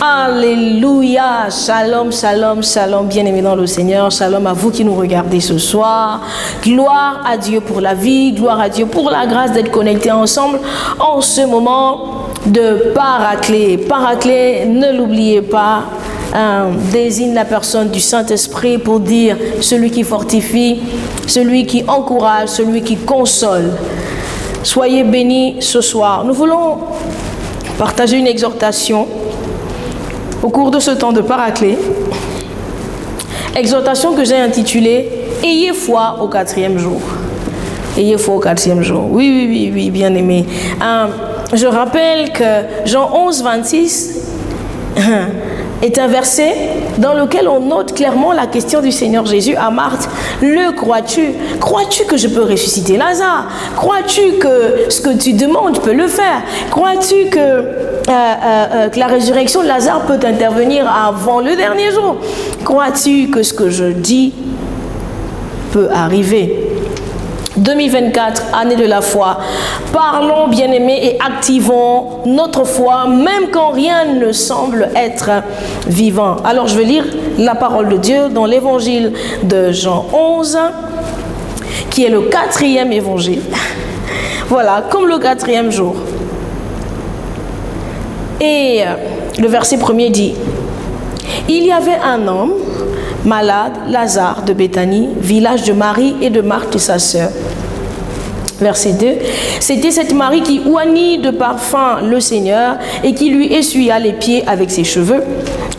Alléluia, shalom, shalom, shalom, bien-aimés dans le Seigneur, shalom à vous qui nous regardez ce soir. Gloire à Dieu pour la vie, gloire à Dieu pour la grâce d'être connectés ensemble en ce moment de Paraclet. Paraclet, ne l'oubliez pas, désigne la personne du Saint-Esprit pour dire celui qui fortifie, celui qui encourage, celui qui console. Soyez bénis ce soir. Nous voulons partager une exhortation au cours de ce temps de Paraclet, exhortation que j'ai intitulée « Ayez foi au 4e jour ». Ayez foi au 4e jour. Oui, bien aimé. Je rappelle que Jean 11, 26 est un verset dans lequel on note clairement la question du Seigneur Jésus à Marthe. Le crois-tu? Crois-tu que je peux ressusciter Lazare? Crois-tu que ce que tu demandes, je peux le faire? Crois-tu que la résurrection de Lazare peut intervenir avant le dernier jour? Crois-tu que ce que je dis peut arriver? 2024, année de la foi. Parlons, bien-aimés, et activons notre foi, même quand rien ne semble être vivant. Alors, je vais lire la parole de Dieu dans l'évangile de Jean 11, qui est le 4e évangile. Voilà, comme le 4e jour. Et le verset 1er dit: il y avait un homme malade, Lazare de Béthanie, village de Marie et de Marthe sa sœur. Verset 2. C'était cette Marie qui oignit de parfum le Seigneur et qui lui essuya les pieds avec ses cheveux.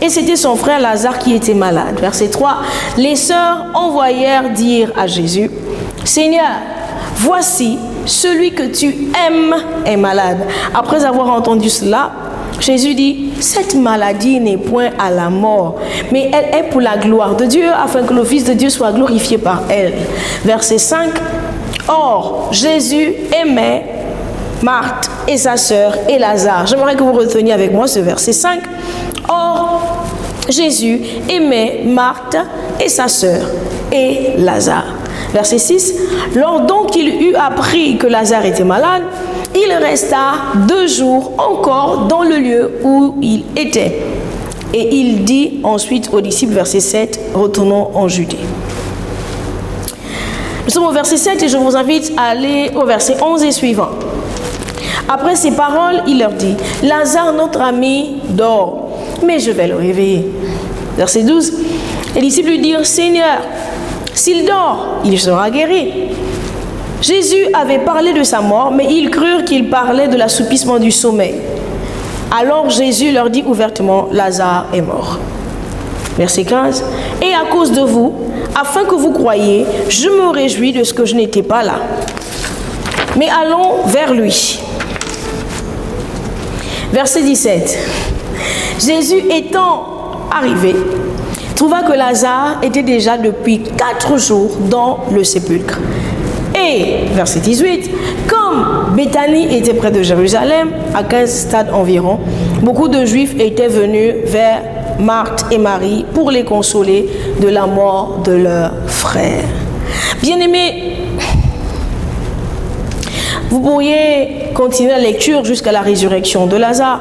Et c'était son frère Lazare qui était malade. Verset 3. Les sœurs envoyèrent dire à Jésus: Seigneur, voici celui que tu aimes est malade. Après avoir entendu cela, Jésus dit: cette maladie n'est point à la mort, mais elle est pour la gloire de Dieu, afin que le Fils de Dieu soit glorifié par elle. Verset 5. Or, Jésus aimait Marthe et sa sœur et Lazare. J'aimerais que vous reteniez avec moi ce verset 5. Or, Jésus aimait Marthe et sa sœur et Lazare. Verset 6. Lors donc qu'il eut appris que Lazare était malade, il resta 2 jours encore dans le lieu où il était. Et il dit ensuite aux disciples, verset 7, retournons en Judée. Nous sommes au verset 7 et je vous invite à aller au verset 11 et suivant. Après ces paroles, il leur dit: Lazare, notre ami, dort, mais je vais le réveiller. Verset 12. Les disciples lui dirent: Seigneur, s'il dort, il sera guéri. Jésus avait parlé de sa mort, mais ils crurent qu'il parlait de l'assoupissement du sommeil. Alors Jésus leur dit ouvertement: Lazare est mort. Verset 15. Et à cause de vous, afin que vous croyiez, je me réjouis de ce que je n'étais pas là. Mais allons vers lui. Verset 17. Jésus étant arrivé, trouva que Lazare était déjà depuis 4 jours dans le sépulcre. Et, verset 18, comme Béthanie était près de Jérusalem, à 15 stades environ, beaucoup de Juifs étaient venus vers Marthe et Marie pour les consoler de la mort de leur frère. Bien-aimés, vous pourriez continuer la lecture jusqu'à la résurrection de Lazare.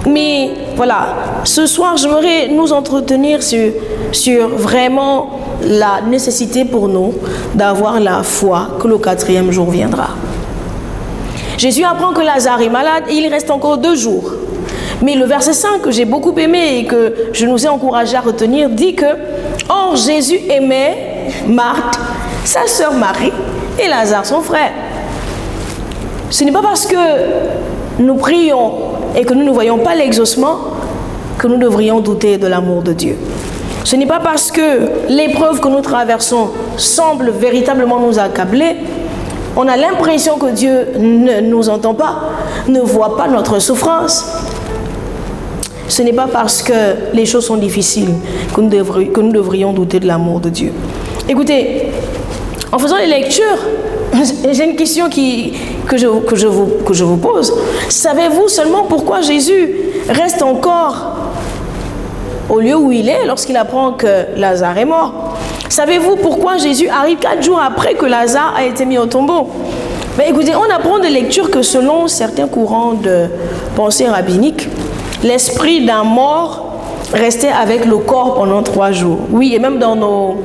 Mais voilà, ce soir, j'aimerais nous entretenir sur vraiment la nécessité pour nous d'avoir la foi que le 4e jour viendra. Jésus apprend que Lazare est malade et il reste encore 2 jours. Mais le verset 5 que j'ai beaucoup aimé et que je nous ai encouragé à retenir dit que « Or Jésus aimait Marthe, sa sœur Marie et Lazare son frère ». Ce n'est pas parce que nous prions et que nous ne voyons pas l'exaucement que nous devrions douter de l'amour de Dieu. Ce n'est pas parce que l'épreuve que nous traversons semble véritablement nous accabler, on a l'impression que Dieu ne nous entend pas, ne voit pas notre souffrance. Ce n'est pas parce que les choses sont difficiles que nous devrions douter de l'amour de Dieu. Écoutez, en faisant les lectures, j'ai une question que je vous pose. Savez-vous seulement pourquoi Jésus reste encore au lieu où il est lorsqu'il apprend que Lazare est mort? Savez-vous pourquoi Jésus arrive 4 jours après que Lazare a été mis au tombeau? Mais écoutez, on apprend de lecture que selon certains courants de pensée rabbinique, l'esprit d'un mort restait avec le corps pendant 3 jours. Oui, et même dans nos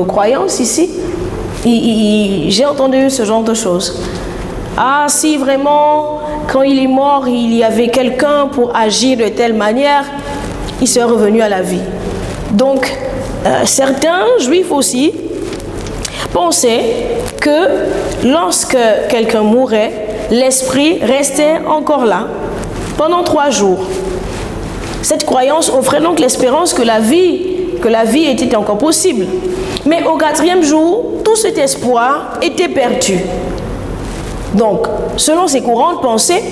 croyances ici, j'ai entendu ce genre de choses. Ah, si vraiment, quand il est mort, il y avait quelqu'un pour agir de telle manière, il serait revenu à la vie. Donc, certains juifs aussi pensaient que lorsque quelqu'un mourait, l'esprit restait encore là pendant 3 jours. Cette croyance offrait donc l'espérance que la vie était encore possible. Mais au 4e jour, tout cet espoir était perdu. Donc, selon ces courants de pensée,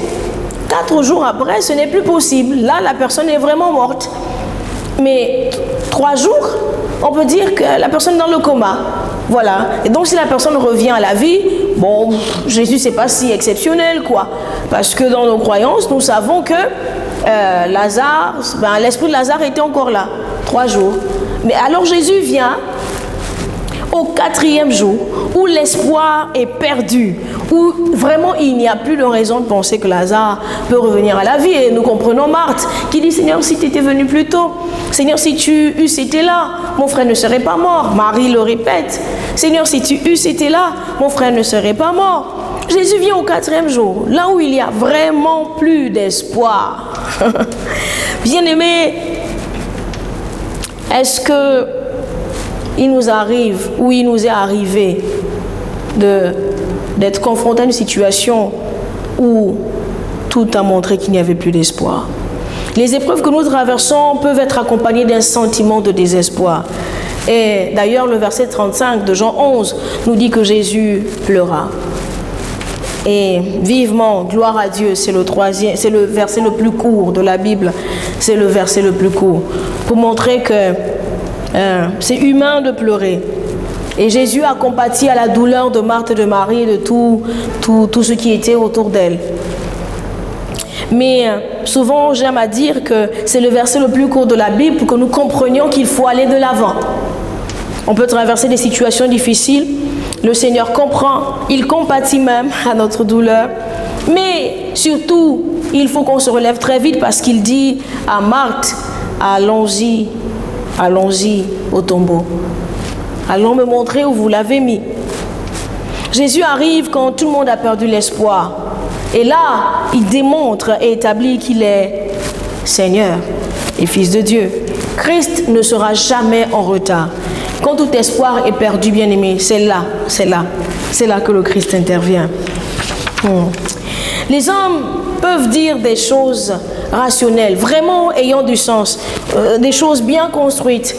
4 jours après, ce n'est plus possible. Là, la personne est vraiment morte. Mais 3 jours, on peut dire que la personne est dans le coma. Voilà. Et donc, si la personne revient à la vie, bon, Jésus, c'est pas si exceptionnel, quoi. Parce que dans nos croyances, nous savons que Lazare, l'esprit de Lazare était encore là, 3 jours. Mais alors Jésus vient au 4e jour, où l'espoir est perdu, où vraiment il n'y a plus de raison de penser que Lazare peut revenir à la vie. Et nous comprenons Marthe qui dit: Seigneur, si tu étais venu plus tôt, Seigneur, si tu eusses été là, mon frère ne serait pas mort. Marie le répète: Seigneur, si tu eusses été là, mon frère ne serait pas mort. Jésus vient au 4e jour, là où il n'y a vraiment plus d'espoir. Bien-aimés, est-ce que il nous arrive, ou il nous est arrivé d'être confronté à une situation où tout a montré qu'il n'y avait plus d'espoir? Les épreuves que nous traversons peuvent être accompagnées d'un sentiment de désespoir. Et d'ailleurs, le verset 35 de Jean 11 nous dit que Jésus pleura. Et vivement, gloire à Dieu, c'est le verset le plus court de la Bible, c'est le verset le plus court, pour montrer que c'est humain de pleurer. Et Jésus a compati à la douleur de Marthe et de Marie et de tout ce qui était autour d'elle. Mais souvent, j'aime à dire que c'est le verset le plus court de la Bible pour que nous comprenions qu'il faut aller de l'avant. On peut traverser des situations difficiles. Le Seigneur comprend, il compatit même à notre douleur. Mais surtout, il faut qu'on se relève très vite parce qu'il dit à Marthe: allons-y au tombeau. Allons me montrer où vous l'avez mis. Jésus arrive quand tout le monde a perdu l'espoir. Et là, il démontre et établit qu'il est Seigneur et Fils de Dieu. Christ ne sera jamais en retard. Quand tout espoir est perdu, bien-aimé, c'est là que le Christ intervient. Les hommes peuvent dire des choses rationnelles, vraiment ayant du sens, des choses bien construites.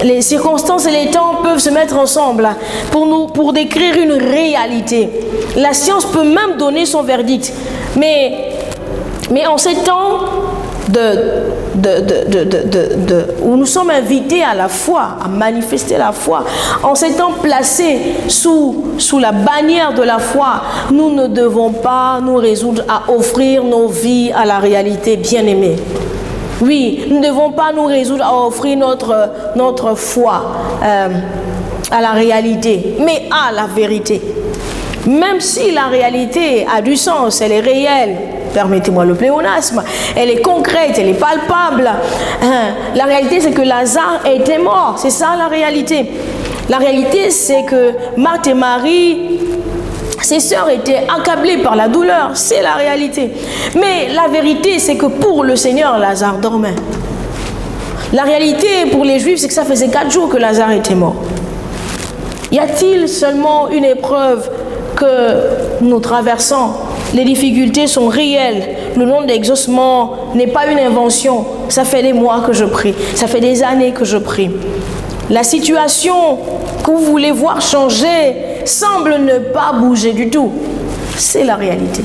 Les circonstances et les temps peuvent se mettre ensemble pour décrire une réalité. La science peut même donner son verdict. Mais en ces temps où nous sommes invités à la foi, à manifester la foi, en s'étant placés sous la bannière de la foi, nous ne devons pas nous résoudre à offrir nos vies à la réalité, bien-aimée. Oui, nous ne devons pas nous résoudre à offrir notre foi à la réalité, mais à la vérité. Même si la réalité a du sens, elle est réelle, permettez-moi le pléonasme, elle est concrète, elle est palpable. La réalité, c'est que Lazare était mort, c'est ça la réalité. La réalité, c'est que Marthe et Marie, ses sœurs, étaient accablées par la douleur, c'est la réalité. Mais la vérité, c'est que pour le Seigneur, Lazare dormait. La réalité pour les Juifs, c'est que ça faisait 4 jours que Lazare était mort. Y a-t-il seulement une épreuve que nous traversons? Les difficultés sont réelles. Le nom d'exaucement n'est pas une invention. Ça fait des mois que je prie. Ça fait des années que je prie. La situation que vous voulez voir changer semble ne pas bouger du tout. C'est la réalité.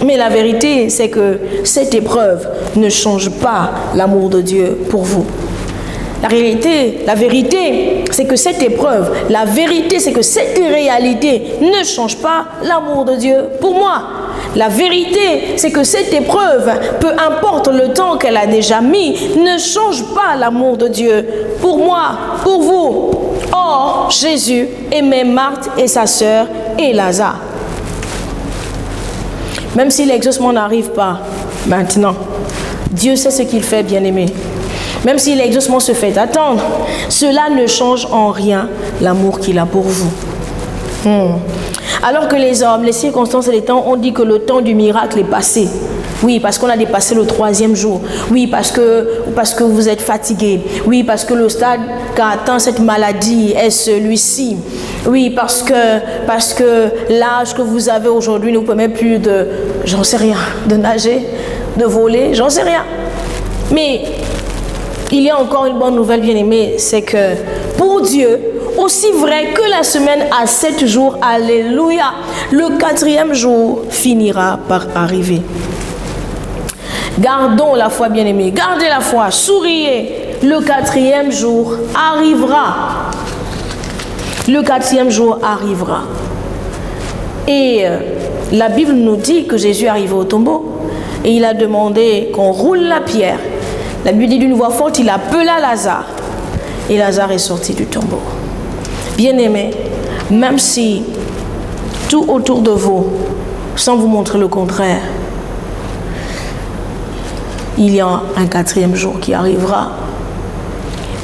Mais la vérité, c'est que cette épreuve ne change pas l'amour de Dieu pour vous. La vérité, c'est que cette épreuve, la vérité, c'est que cette réalité ne change pas l'amour de Dieu pour moi. La vérité, c'est que cette épreuve, peu importe le temps qu'elle a déjà mis, ne change pas l'amour de Dieu pour moi, pour vous. Or, Jésus aimait Marthe et sa sœur et Lazare. Même si l'exaucement n'arrive pas maintenant, Dieu sait ce qu'il fait, bien-aimé. Même si l'exaucement se fait attendre, cela ne change en rien l'amour qu'il a pour vous. Alors que les hommes, les circonstances et les temps ont dit que le temps du miracle est passé. Oui, parce qu'on a dépassé le 3e jour. Oui, parce que vous êtes fatigué. Oui, parce que le stade qu'a atteint cette maladie est celui-ci. Oui, parce que l'âge que vous avez aujourd'hui ne vous permet plus de, j'en sais rien, de nager, de voler, j'en sais rien. Mais il y a encore une bonne nouvelle, bien-aimée, c'est que pour Dieu, aussi vrai que la semaine a 7 jours, alléluia, le 4e jour finira par arriver. Gardons la foi, bien-aimés, gardez la foi, souriez, le 4e jour arrivera. Le 4e jour arrivera. Et la Bible nous dit que Jésus est arrivé au tombeau et il a demandé qu'on roule la pierre. La Bible dit d'une voix forte, il appela Lazare et Lazare est sorti du tombeau. Bien-aimés, même si tout autour de vous, sans vous montrer le contraire, il y a un 4e jour qui arrivera.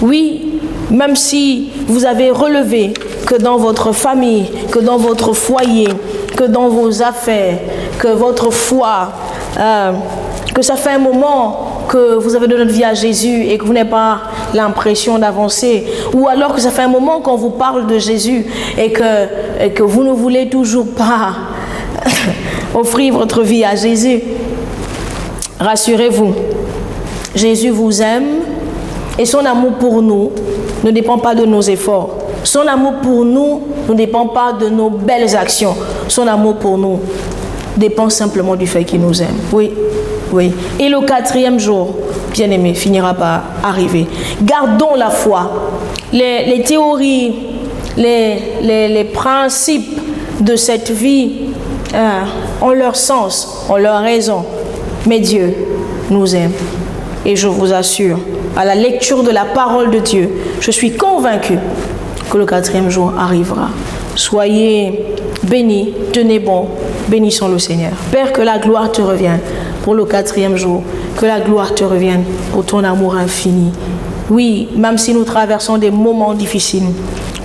Oui, même si vous avez relevé que dans votre famille, que dans votre foyer, que dans vos affaires, que votre foi, que ça fait un moment que vous avez donné votre vie à Jésus et que vous n'avez pas l'impression d'avancer, ou alors que ça fait un moment qu'on vous parle de Jésus et que vous ne voulez toujours pas offrir votre vie à Jésus, rassurez-vous, Jésus vous aime et son amour pour nous ne dépend pas de nos efforts. Son amour pour nous ne dépend pas de nos belles actions. Son amour pour nous dépend simplement du fait qu'il nous aime. Oui, oui. Et le 4e jour, bien-aimé, finira par arriver. Gardons la foi. Les théories, les principes de cette vie ont leur sens, ont leur raison. Mais Dieu nous aime. Et je vous assure, à la lecture de la parole de Dieu, je suis convaincue que le 4e jour arrivera. Soyez bénis, tenez bon, bénissons le Seigneur. Père, que la gloire te revienne pour le 4e jour, que la gloire te revienne pour ton amour infini. Oui, même si nous traversons des moments difficiles,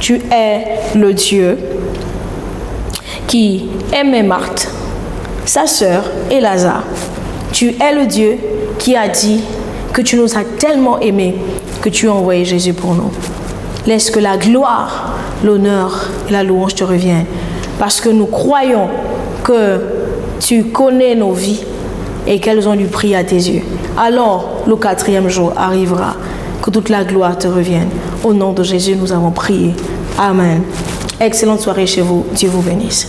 tu es le Dieu qui aimait Marthe, sa sœur et Lazare. Tu es le Dieu qui a dit que tu nous as tellement aimés que tu as envoyé Jésus pour nous. Laisse que la gloire, l'honneur et la louange te reviennent. Parce que nous croyons que tu connais nos vies et qu'elles ont du prix à tes yeux. Alors, le 4e jour arrivera. Que toute la gloire te revienne. Au nom de Jésus, nous avons prié. Amen. Excellente soirée chez vous. Dieu vous bénisse.